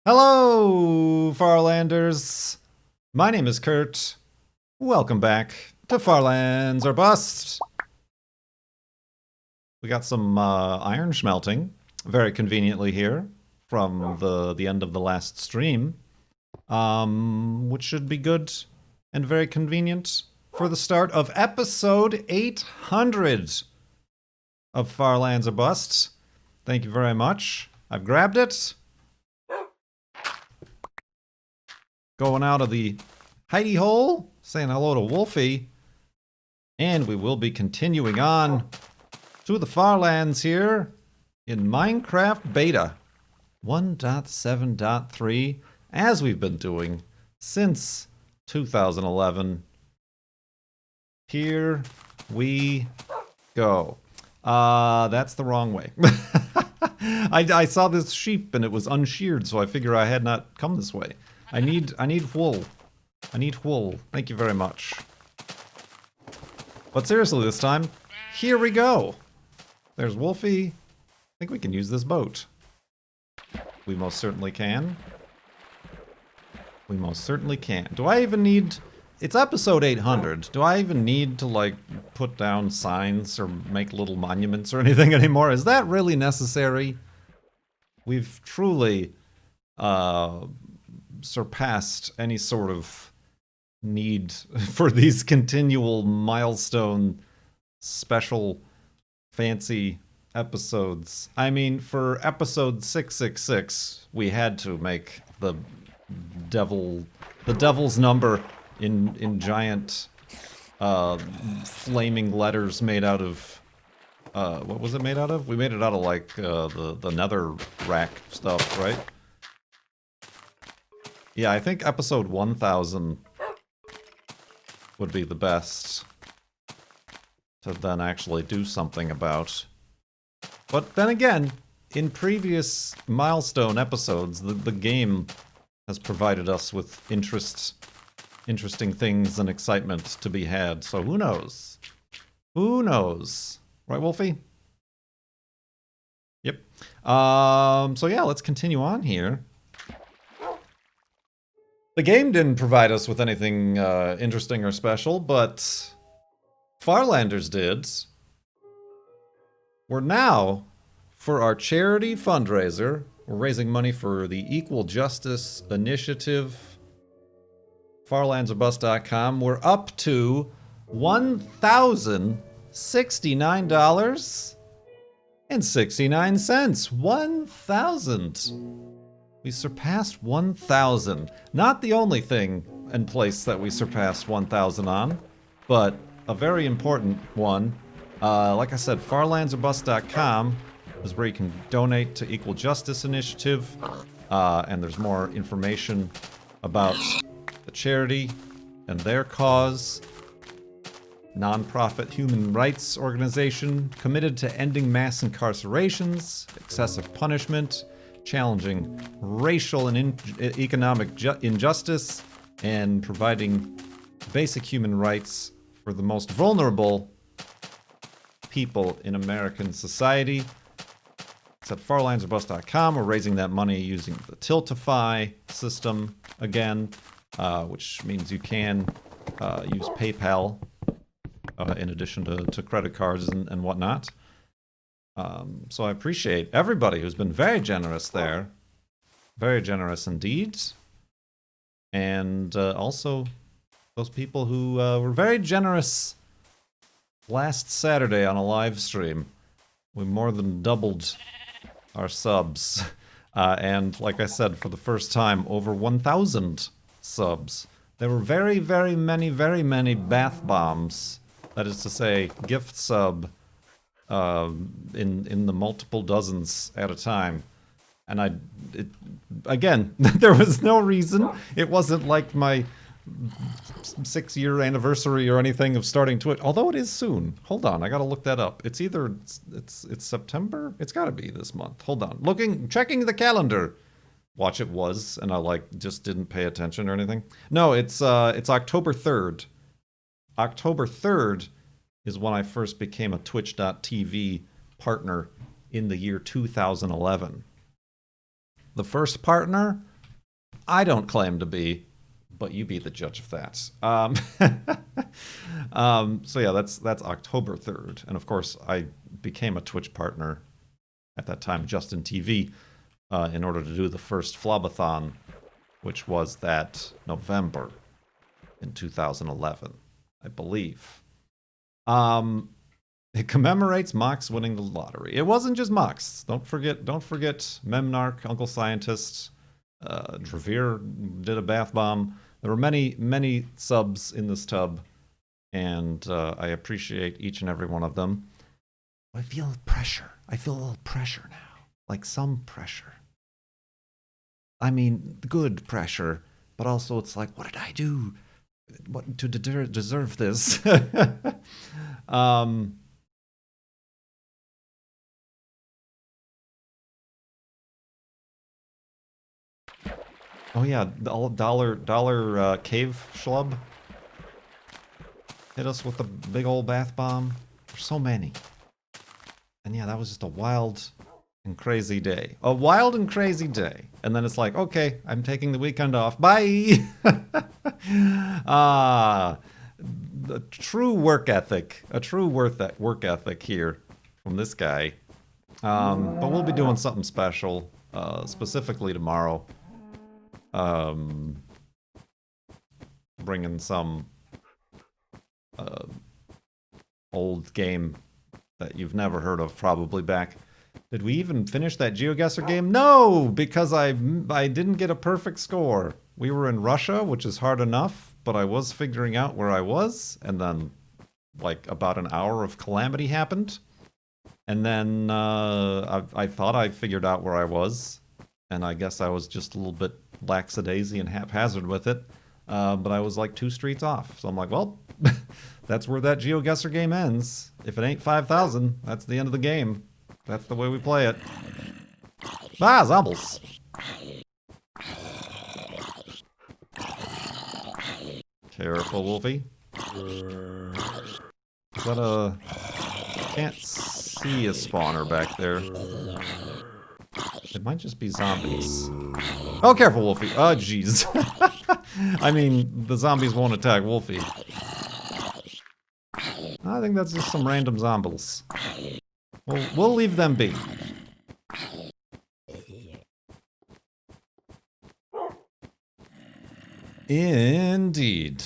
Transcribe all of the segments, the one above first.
Hello, Farlanders. My name is Kurt. Welcome back to Farlands or Bust. We got some iron smelting, very conveniently here from the end of the last stream, which should be good and very convenient for the start of episode 800 of Farlands or Bust. Thank you very much. I've grabbed it. Going out of the hidey hole, saying hello to Wolfie. And we will be continuing on to the Farlands here in Minecraft Beta 1.7.3, as we've been doing since 2011. Here we go. That's the wrong way. I saw this sheep and it was unsheared, so I figure I had not come this way. I need wool. I need wool. Thank you very much. But seriously this time, here we go. There's Wolfie. I think we can use this boat. We most certainly can. We most certainly can. Do I even need... It's episode 800. Do I even need to, like, put down signs or make little monuments or anything anymore? Is that really necessary? We've truly, surpassed any sort of need for these continual milestone special fancy episodes. I mean, for episode 666, we had to make the devil's number in giant flaming letters made out of what was it made out of? We made it out of like the nether rack stuff, right? Yeah, I think episode 1000 would be the best to then actually do something about. But then again, in previous milestone episodes, the game has provided us with interesting things and excitement to be had, so who knows? Who knows? Right, Wolfie? Yep. So yeah, let's continue on here. The game didn't provide us with anything interesting or special, but Farlanders did. We're now, for our charity fundraiser, we're raising money for the Equal Justice Initiative, farlandsorbust.com. We're up to $1,069.69. 1,000. We surpassed 1,000. Not the only thing and place that we surpassed 1,000 on, but a very important one. Like I said, farlandsorbust.com is where you can donate to Equal Justice Initiative, and there's more information about the charity and their cause. Nonprofit human rights organization committed to ending mass incarcerations, excessive punishment, challenging racial and economic injustice, and providing basic human rights for the most vulnerable people in American society. It's at farlandsorbust.com. We're raising that money using the Tiltify system again, which means you can use PayPal in addition to credit cards and whatnot. So I appreciate everybody who's been very generous there. Very generous indeed. And also those people who were very generous last Saturday on a live stream. We more than doubled our subs. And like I said, for the first time, over 1,000 subs. There were very, very many bath bombs. That is to say, gift sub in the multiple dozens at a time, and again, there was no reason. It wasn't like my 6-year anniversary or anything of starting Twitch, although it is soon. Hold on, I gotta look that up. It's either it's September. It's gotta be this month. Hold on, checking the calendar. Watch, it was, and I just didn't pay attention or anything. No, it's October 3rd. October 3rd is when I first became a Twitch.tv partner in the year 2011. The first partner I don't claim to be, but you be the judge of that. So yeah, that's October 3rd. And of course, I became a Twitch partner at that time, Justin TV, in order to do the first Flobathon, which was that November in 2011, I believe. It commemorates Mox winning the lottery. It wasn't just Mox. Don't forget Memnarch, Uncle Scientist, Trevere did a bath bomb. There were many subs in this tub, and I appreciate each and every one of them. I feel pressure. I feel a little pressure now. Like some pressure. I mean, good pressure, but also it's like, what did I do to deserve this? Oh yeah, the dollar cave schlub hit us with a big old bath bomb. There's so many. And yeah, that was just a wild and crazy day. A wild and crazy day. And then it's like, okay, I'm taking the weekend off. Bye! A true work ethic. A true work ethic here from this guy. But we'll be doing something special, specifically tomorrow. Bringing some old game that you've never heard of probably back. Did we even finish that GeoGuessr game? No, because I didn't get a perfect score. We were in Russia, which is hard enough, but I was figuring out where I was, and then like about an hour of calamity happened. And then I thought I figured out where I was, and I guess I was just a little bit lackadaisy and haphazard with it, but I was like 2 streets off. So I'm like, well, that's where that GeoGuessr game ends. If it ain't 5,000, that's the end of the game. That's the way we play it. Ah, zombies! Careful, Wolfie. Is that a... Can't see a spawner back there. It might just be zombies. Oh, careful, Wolfie. Oh, jeez. I mean, the zombies won't attack Wolfie. I think that's just some random zombies. We'll leave them be. Indeed.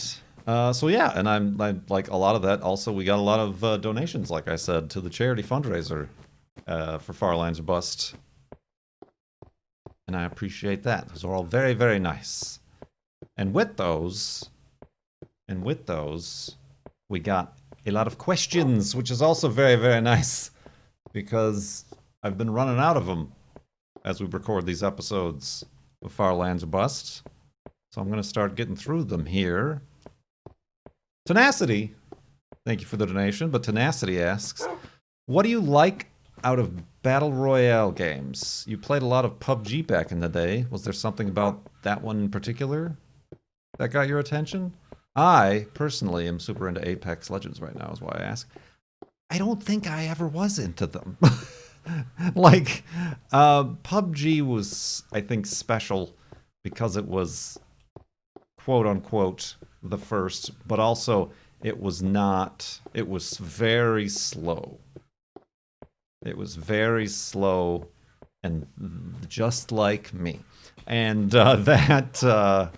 So yeah, and I'm like a lot of that. Also, we got a lot of donations, like I said, to the charity fundraiser for Farlands or Bust. And I appreciate that. Those are all very, very nice. And with those, we got a lot of questions, which is also very, very nice. Because I've been running out of them as we record these episodes of Farlands or Bust. So I'm going to start getting through them here. Tenacity, thank you for the donation, but Tenacity asks, what do you like out of Battle Royale games? You played a lot of PUBG back in the day. Was there something about that one in particular that got your attention? I, personally, am super into Apex Legends right now, is why I ask. I don't think I ever was into them. Like, PUBG was, I think, special because it was, quote-unquote, the first, but also it was not, it was very slow. It was very slow and just like me. And that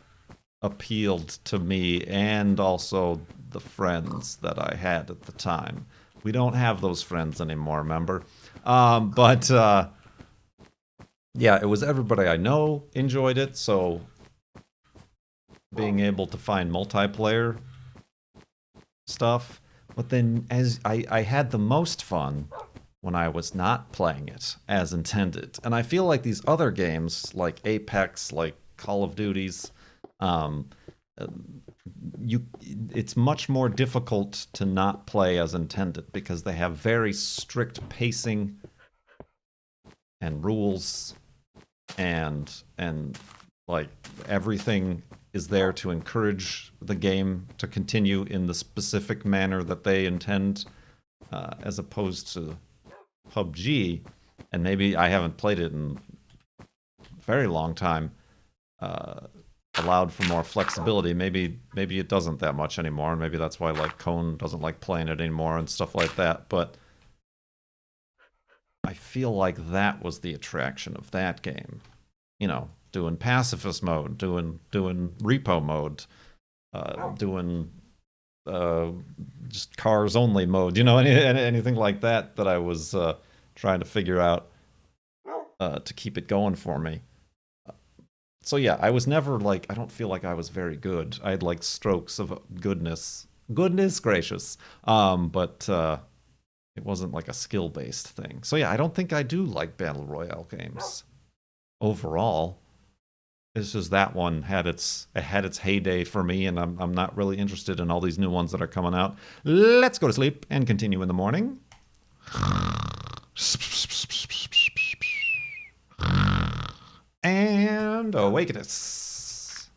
appealed to me and also the friends that I had at the time. We don't have those friends anymore, remember? But yeah, it was everybody I know enjoyed it, so being able to find multiplayer stuff. But then as I had the most fun when I was not playing it as intended. And I feel like these other games, like Apex, like Call of Duties, it's much more difficult to not play as intended because they have very strict pacing and rules and like everything is there to encourage the game to continue in the specific manner that they intend, as opposed to PUBG. And maybe I haven't played it in a very long time, allowed for more flexibility. Maybe it doesn't that much anymore, and maybe that's why like Cone doesn't like playing it anymore and stuff like that. But I feel like that was the attraction of that game. You know, doing pacifist mode, doing repo mode, doing just cars only mode. You know, anything like that I was trying to figure out to keep it going for me. So yeah, I was never like, I don't feel like I was very good. I had like strokes of goodness. Goodness gracious. But it wasn't like a skill-based thing. So yeah, I don't think I do like Battle Royale games. Overall. It's just that one had its heyday for me, and I'm not really interested in all these new ones that are coming out. Let's go to sleep and continue in the morning. And awaken us.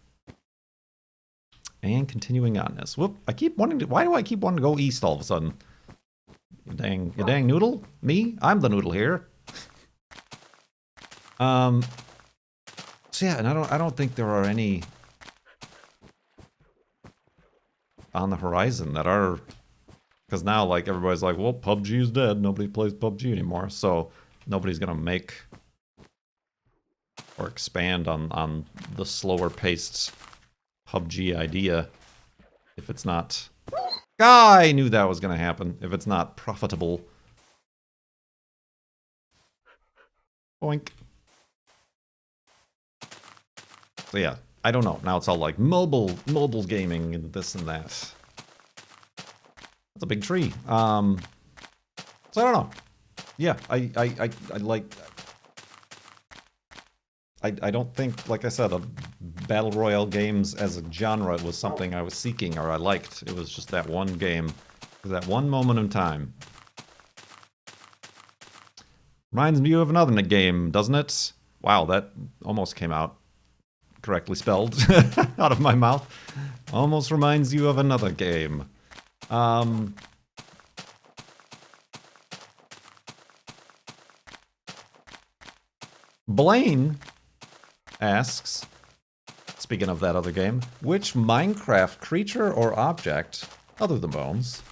And continuing on this. Whoop, I keep wanting to, why do I keep wanting to go east all of a sudden? You dang noodle? Me? I'm the noodle here. So yeah, and I don't think there are any on the horizon that are, because now like everybody's like, well, PUBG is dead. Nobody plays PUBG anymore, so nobody's gonna make or expand on the slower paced PUBG idea if it's not. I knew that was gonna happen. If it's not profitable. Boink. So yeah, I don't know. Now it's all like mobile gaming and this and that. That's a big tree. So I don't know. Yeah, I like. I don't think, like I said, Battle Royale games as a genre was something I was seeking or I liked. It was just that one game, that one moment in time. Reminds me of another game, doesn't it? Wow, that almost came out correctly spelled out of my mouth. Almost reminds you of another game. Blaine asks, speaking of that other game, which Minecraft creature or object, other than bones,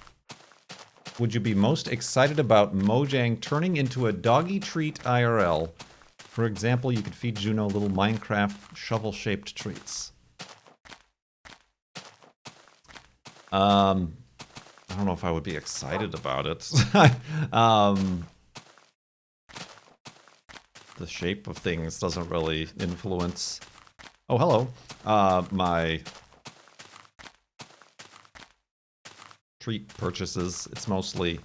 would you be most excited about Mojang turning into a doggy treat IRL? For example, you could feed Juno little Minecraft shovel-shaped treats. I don't know if I would be excited about it. The shape of things doesn't really influence. Oh, hello. My treat purchases, it's mostly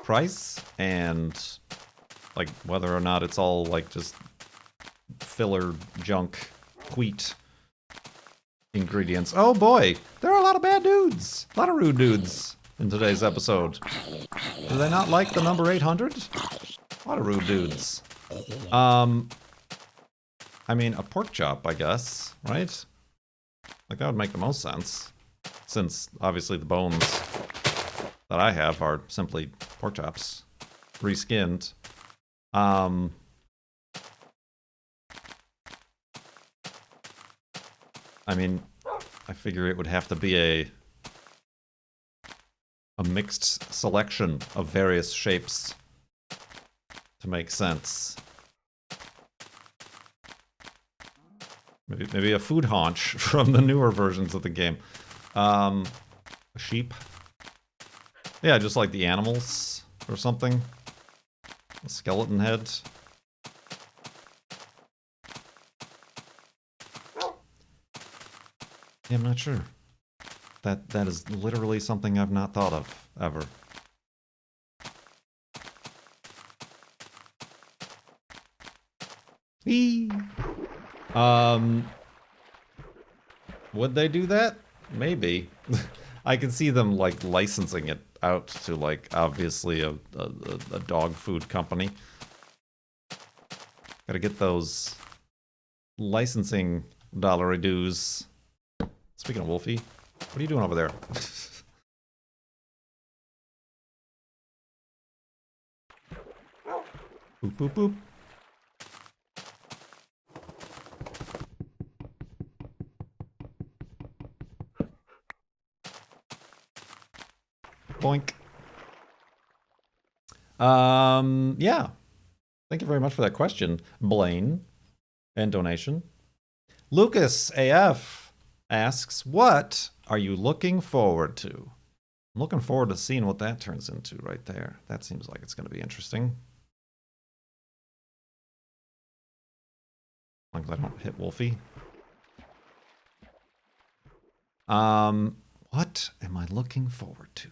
price and like whether or not it's all like just filler junk wheat ingredients. Oh boy, there are a lot of bad dudes. A lot of rude dudes in today's episode. Do they not like the number 800? A lot of rude dudes. I mean, a pork chop, I guess, right? Like, that would make the most sense. Since, obviously, the bones that I have are simply pork chops. Reskinned. I mean, I figure it would have to be a mixed selection of various shapes to make sense. Maybe a food haunch from the newer versions of the game. A sheep. Yeah, just like the animals or something. A skeleton head. Yeah, I'm not sure. That is literally something I've not thought of, ever. Eee. Would they do that? Maybe. I can see them, like, licensing it out to, like, obviously a dog food company. Gotta get those licensing dollary dues. Speaking of Wolfie, what are you doing over there? Boop, boop, boop. Boink. Yeah. Thank you very much for that question, Blaine, and donation. Lucas AF asks, what are you looking forward to? I'm looking forward to seeing what that turns into right there. That seems like it's going to be interesting. As long as I don't hit Wolfie. What am I looking forward to?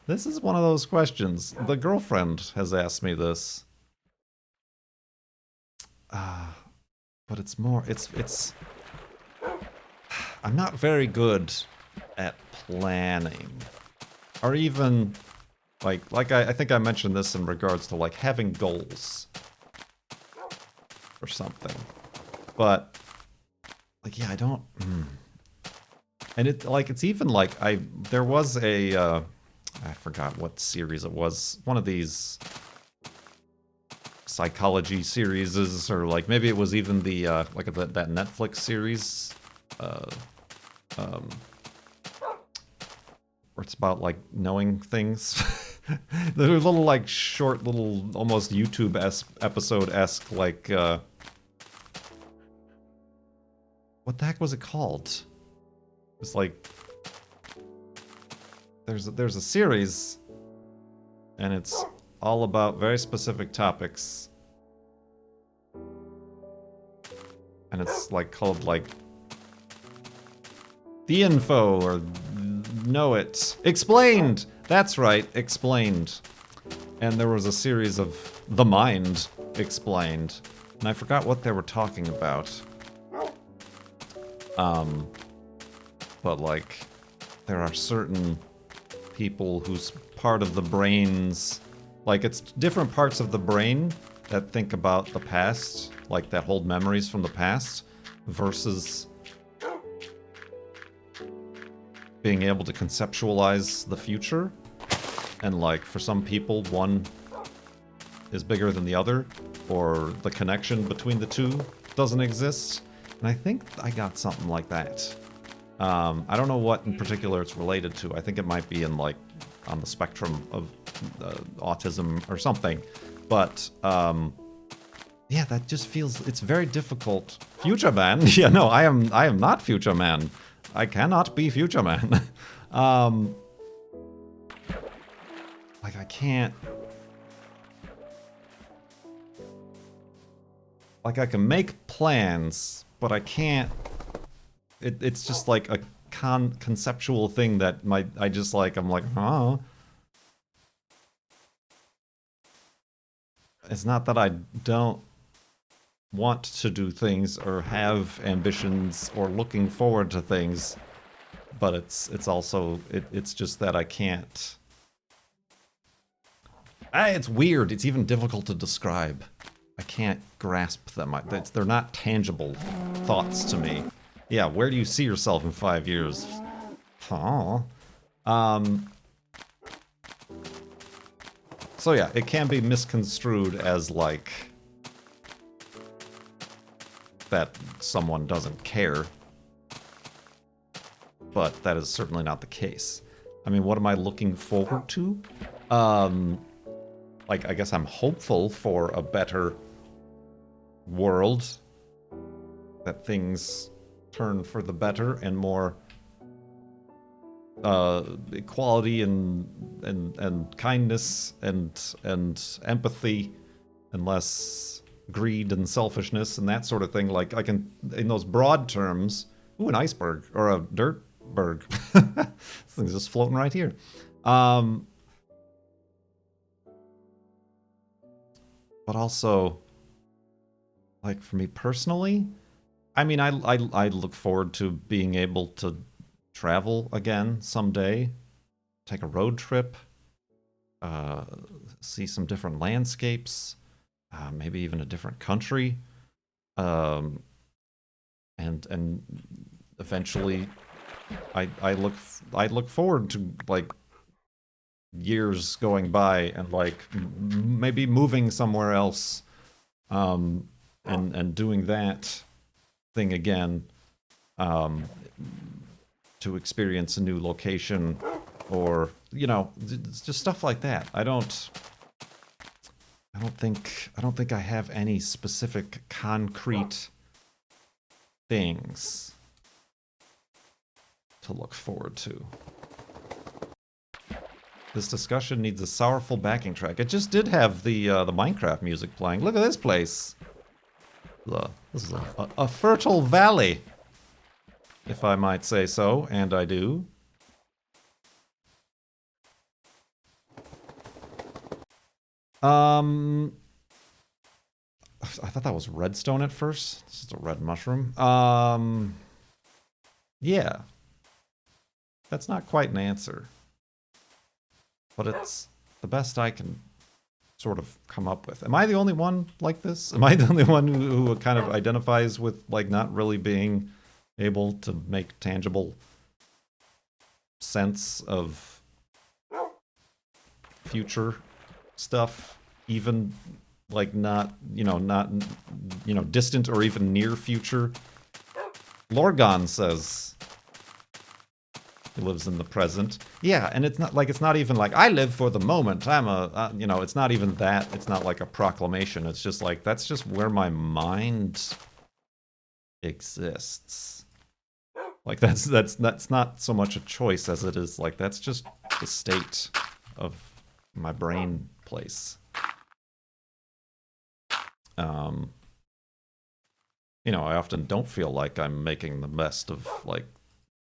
This is one of those questions. The girlfriend has asked me this. But it's more, it's... I'm not very good at planning. Or even, like I think I mentioned this in regards to, like, having goals. Or something. But, like, yeah, I don't... And it's even like, there was a, I forgot what series it was. One of these psychology series, or like maybe it was even the, that Netflix series, where it's about, like, knowing things. They're little, like, short, little, almost episode-esque, like, what the heck was it called? It's like, there's a series, and it's all about very specific topics. And it's, like, called, like, The Info, or Know It. Explained! That's right, Explained. And there was a series of The Mind Explained. And I forgot what they were talking about. But, like, there are certain people whose part of the brains... Like, it's different parts of the brain that think about the past, like, that hold memories from the past, versus being able to conceptualize the future. And, like, for some people, one is bigger than the other, or the connection between the two doesn't exist. And I think I got something like that. I don't know what in particular it's related to. I think it might be in, like, on the spectrum of autism or something. But, yeah, that just feels, it's very difficult. Future Man? Yeah, no, I am not Future Man. I cannot be Future Man. Like, I can't... Like, I can make plans, but I can't... It's just like a conceptual thing that I'm like, oh. It's not that I don't want to do things or have ambitions or looking forward to things, but it's also, it's just that I can't. It's weird. It's even difficult to describe. I can't grasp them. They're not tangible thoughts to me. Yeah, where do you see yourself in 5 years? Oh. So yeah, it can be misconstrued as, like, that someone doesn't care. But that is certainly not the case. I mean, what am I looking forward to? Like, I guess I'm hopeful for a better world. That things turn for the better and more equality and kindness and empathy and less greed and selfishness and that sort of thing. Like, I can, in those broad terms, ooh, an iceberg or a dirt berg. This thing's just floating right here. But also, like, for me personally, I mean, I look forward to being able to travel again someday, take a road trip, see some different landscapes, maybe even a different country, and eventually, I look forward to, like, years going by and, like, maybe moving somewhere else, and doing that. thing again, to experience a new location, or just stuff like that. I don't think I have any specific concrete things to look forward to. This discussion needs a sorrowful backing track. It just did have the Minecraft music playing. Look at this place. This is a fertile valley, if I might say so, and I do. I thought that was redstone at first. This is a red mushroom. Yeah. That's not quite an answer. But it's the best I can sort of come up with. Am I the only one like this? Am I the only one who kind of identifies with, like, not really being able to make tangible sense of future stuff, even like not distant or even near future? Lorgon says he lives in the present. Yeah, and it's not even like I live for the moment. I'm it's not even that. It's not like a proclamation. It's just like that's just where my mind exists. Like that's not so much a choice as it is like that's just the state of my brain place. I often don't feel like I'm making the best of, like,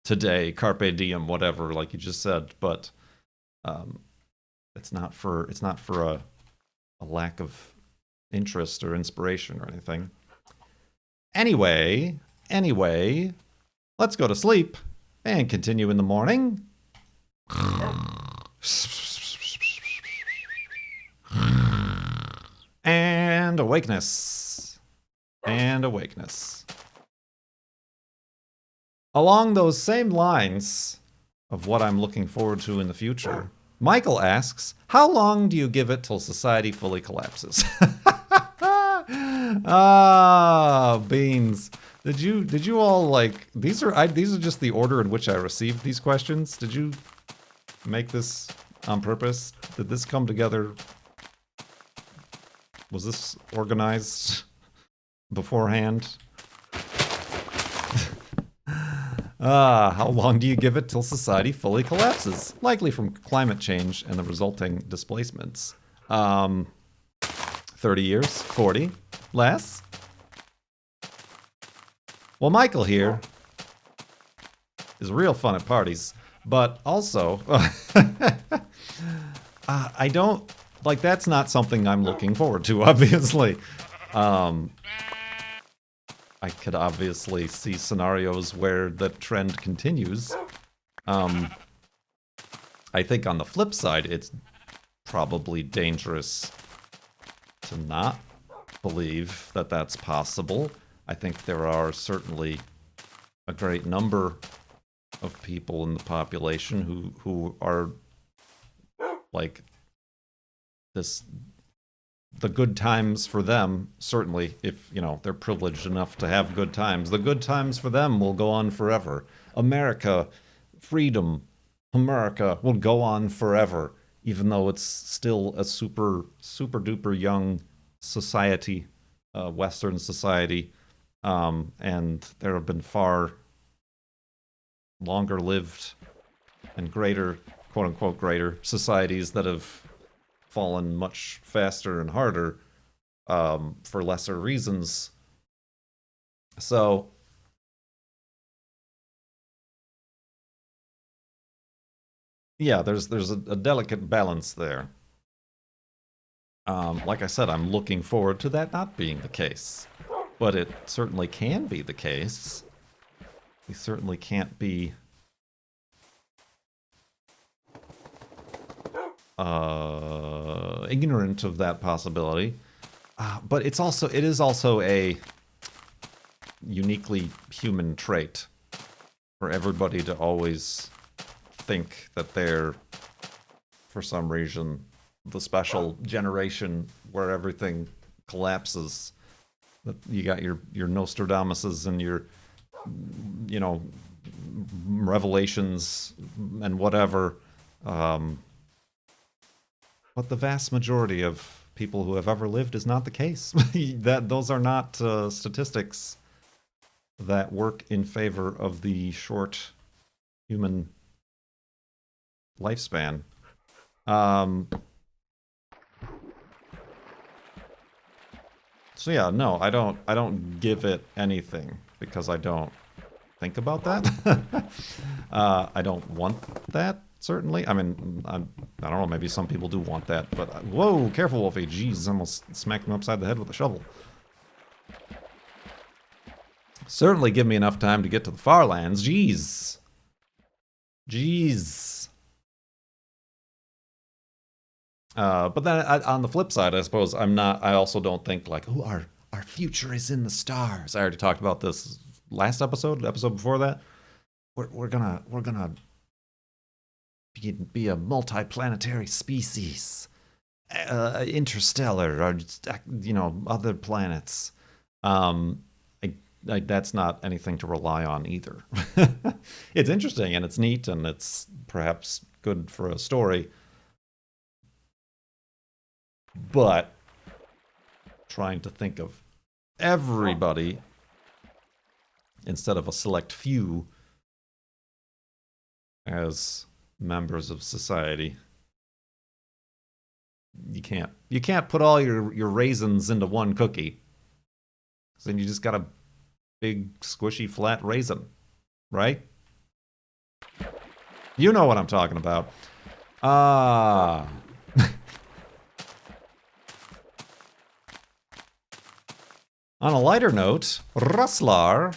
today, carpe diem, whatever, like you just said, but it's not for a lack of interest or inspiration or anything. Anyway, let's go to sleep and continue in the morning. And awakeness. Along those same lines of what I'm looking forward to in the future, Michael asks, how long do you give it till society fully collapses? Beans. Did you all, like, these are just the order in which I received these questions? Did you make this on purpose? Did this come together? Was this organized beforehand? How long do you give it till society fully collapses? Likely from climate change and the resulting displacements. 30 years? 40? Less? Well, Michael here is real fun at parties, but also, I don't, like, that's not something I'm looking forward to, obviously. I could obviously see scenarios where the trend continues. I think on the flip side, it's probably dangerous to not believe that that's possible. I think there are certainly a great number of people in the population who are like this. The good times for them, certainly, if, they're privileged enough to have good times, the good times for them will go on forever. America, freedom, America will go on forever, even though it's still a super, super duper young society, Western society, and there have been far longer lived and greater, quote unquote, greater societies that have fallen much faster and harder for lesser reasons. So yeah, there's a delicate balance there. Like I said, I'm looking forward to that not being the case, but it certainly can be the case. We certainly can't be ignorant of that possibility, but it is also a uniquely human trait for everybody to always think that they're, for some reason, the special generation where everything collapses. You got your Nostradamuses and your, you know, revelations and whatever. But the vast majority of people who have ever lived is not the case. Those are not statistics that work in favor of the short human lifespan. So yeah, no, I don't give it anything because I don't think about that. I don't want that, certainly. I mean, I don't know, maybe some people do want that, but whoa, careful, Wolfie. Jeez, almost smacked him upside the head with a shovel. Certainly give me enough time to get to the farlands. Jeez. Jeez. But then on the flip side, I suppose I also don't think like, oh, our future is in the stars. I already talked about this last episode before that. We're gonna be a multi-planetary species, interstellar, or just, you know, other planets. That's not anything to rely on either. It's interesting and it's neat and it's perhaps good for a story. But trying to think of everybody instead of a select few as members of society. You can't put all your raisins into one cookie. Then you just got a big squishy flat raisin, right? You know what I'm talking about. On a lighter note, Ruslar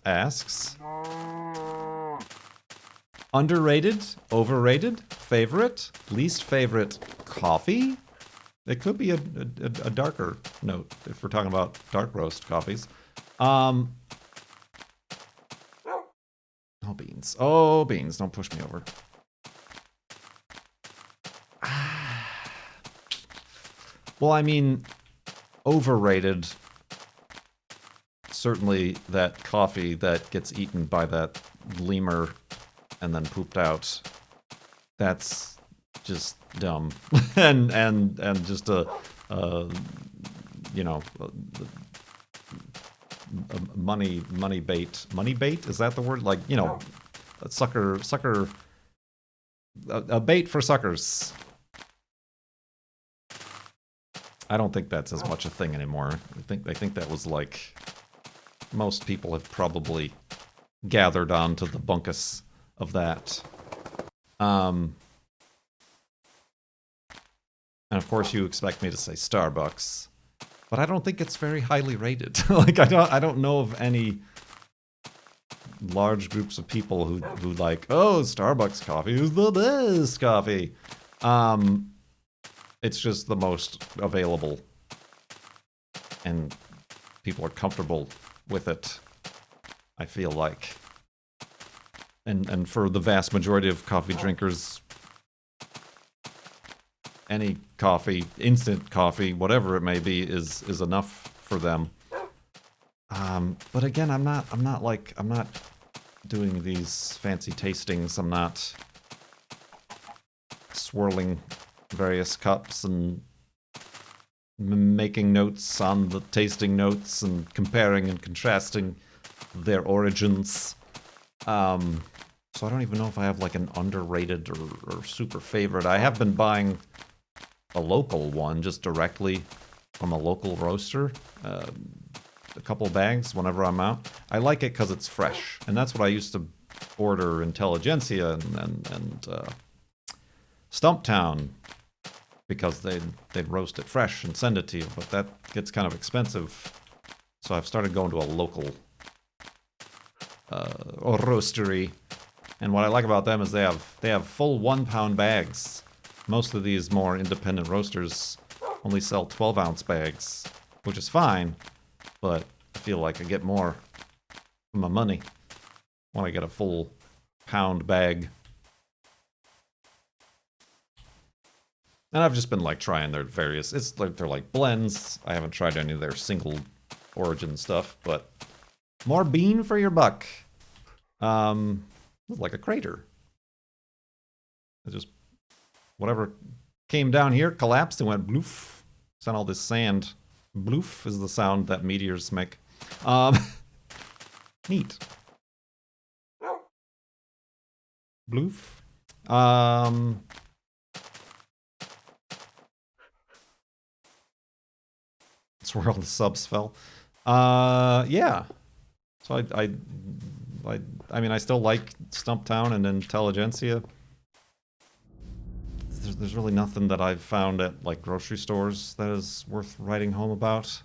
asks, underrated, overrated, favorite, least favorite coffee? It could be a darker note if we're talking about dark roast coffees. Oh, beans. Oh, beans. Don't push me over. Well, I mean, overrated. Certainly that coffee that gets eaten by that lemur and then pooped out. That's just dumb. and just a you know, a money bait. Money bait? Is that the word? Like, you know, a sucker, a bait for suckers. I don't think that's as much a thing anymore. I think that was like, most people have probably gathered onto the bunkus of that. And of course you expect me to say Starbucks, but I don't think it's very highly rated. Like I don't know of any large groups of people who like, oh, Starbucks coffee is the best coffee. It's just the most available, and people are comfortable with it, I feel like. And for the vast majority of coffee drinkers, any coffee, instant coffee, whatever it may be, is enough for them. But again, I'm not doing these fancy tastings. I'm not swirling various cups and making notes on the tasting notes and comparing and contrasting their origins. So I don't even know if I have like an underrated or super favorite. I have been buying a local one just directly from a local roaster. A couple bags whenever I'm out. I like it because it's fresh, and that's what I used to order Intelligentsia and Stumptown, because they'd roast it fresh and send it to you, but that gets kind of expensive. So I've started going to a local roastery, and what I like about them is they have full 1 pound bags. Most of these more independent roasters only sell 12-ounce bags, which is fine, but I feel like I get more for my money when I get a full pound bag. And I've just been like trying their various, it's like they're like blends. I haven't tried any of their single origin stuff, but more bean for your buck. Like a crater. It just, whatever came down here collapsed and went bloof. Sent all this sand. Bloof is the sound that meteors make. Neat. Bloof. That's where all the subs fell. Yeah. So I mean, I still like Stumptown and Intelligentsia. There's really nothing that I've found at, like, grocery stores that is worth writing home about.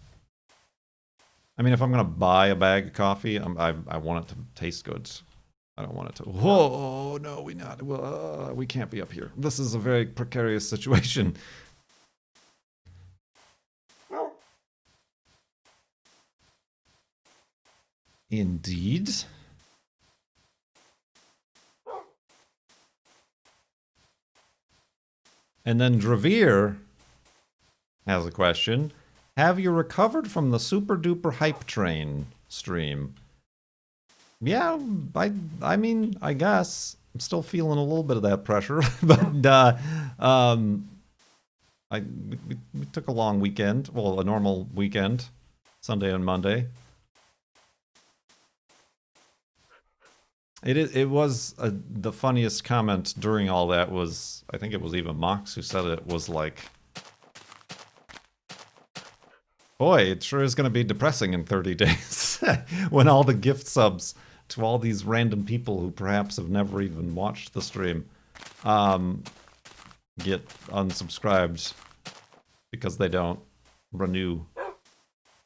I mean, if I'm gonna buy a bag of coffee, I want it to taste good. I don't want it to... Whoa, no, we can't be up here. This is a very precarious situation. Indeed. And then Dravir has a question. Have you recovered from the super duper hype train stream? Yeah, I mean, I guess. I'm still feeling a little bit of that pressure, but we took a long weekend. Well, a normal weekend. Sunday and Monday. It was the funniest comment during all that was, I think it was even Mox who said it, was like, boy, it sure is going to be depressing in 30 days when all the gift subs to all these random people who perhaps have never even watched the stream get unsubscribed because they don't renew.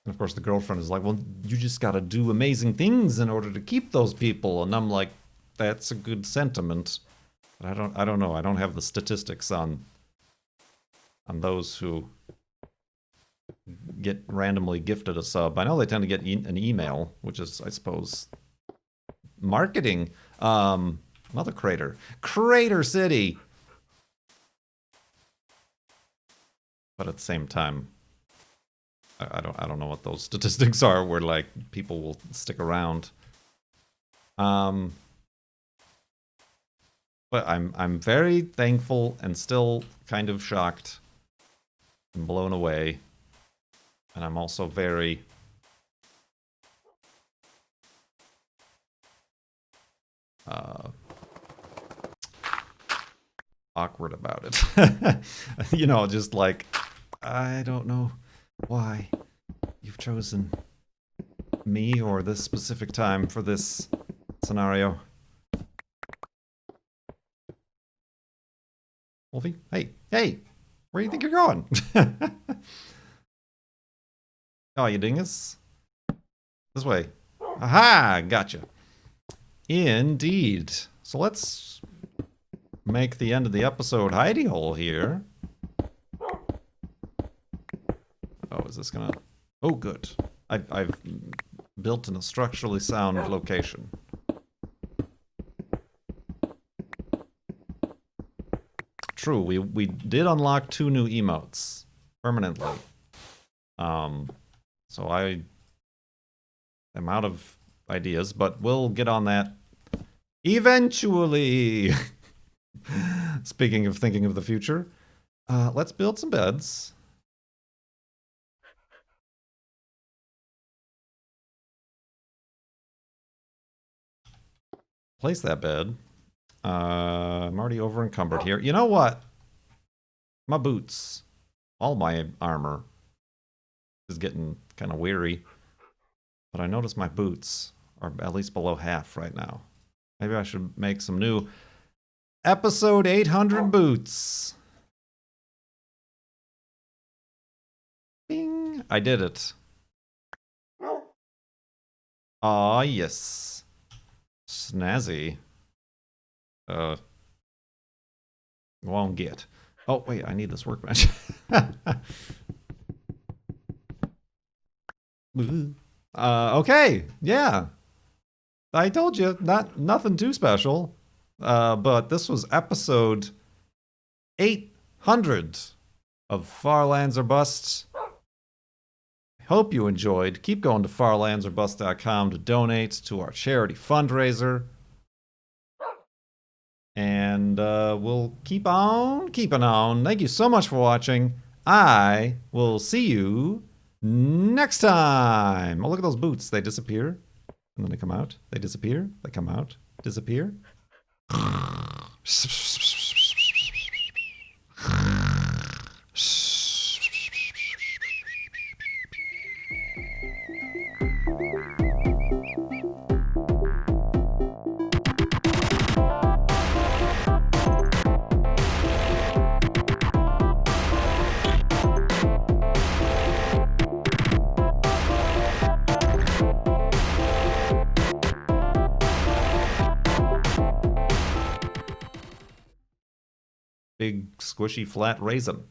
And of course the girlfriend is like, well, you just gotta do amazing things in order to keep those people. And I'm like, that's a good sentiment. But I don't know. I don't have the statistics on those who get randomly gifted a sub. I know they tend to get an email, which is, I suppose, marketing. Another crater. Crater City! But at the same time, I don't know what those statistics are where, like, people will stick around. But I'm very thankful and still kind of shocked and blown away. And I'm also very awkward about it. You know, just like, I don't know why you've chosen me or this specific time for this scenario. Wolfie? Hey! Where do you think you're going? Oh, you dingus? This way. Aha! Gotcha. Indeed. So let's make the end of the episode hidey hole here. Oh, is this gonna... Oh, good. I've built in a structurally sound location. True, we did unlock 2 new emotes permanently. So I am out of ideas, but we'll get on that eventually. Speaking of thinking of the future, let's build some beds. Place that bed. I'm already over encumbered here. You know what? My boots, all my armor is getting kind of weary. But I notice my boots are at least below half right now. Maybe I should make some new episode 800 boots. Bing! I did it. Ah, yes. Snazzy. Won't get. Oh, wait, I need this workbench. Okay, yeah. I told you, nothing too special. But this was episode 800 of Farlands or Bust. Hope you enjoyed. Keep going to farlandsorbust.com to donate to our charity fundraiser. And we'll keep on keeping on. Thank you so much for watching. I will see you next time. Oh, look at those boots. They disappear. And then they come out. They disappear. They come out. Disappear. Big, squishy, flat raisin.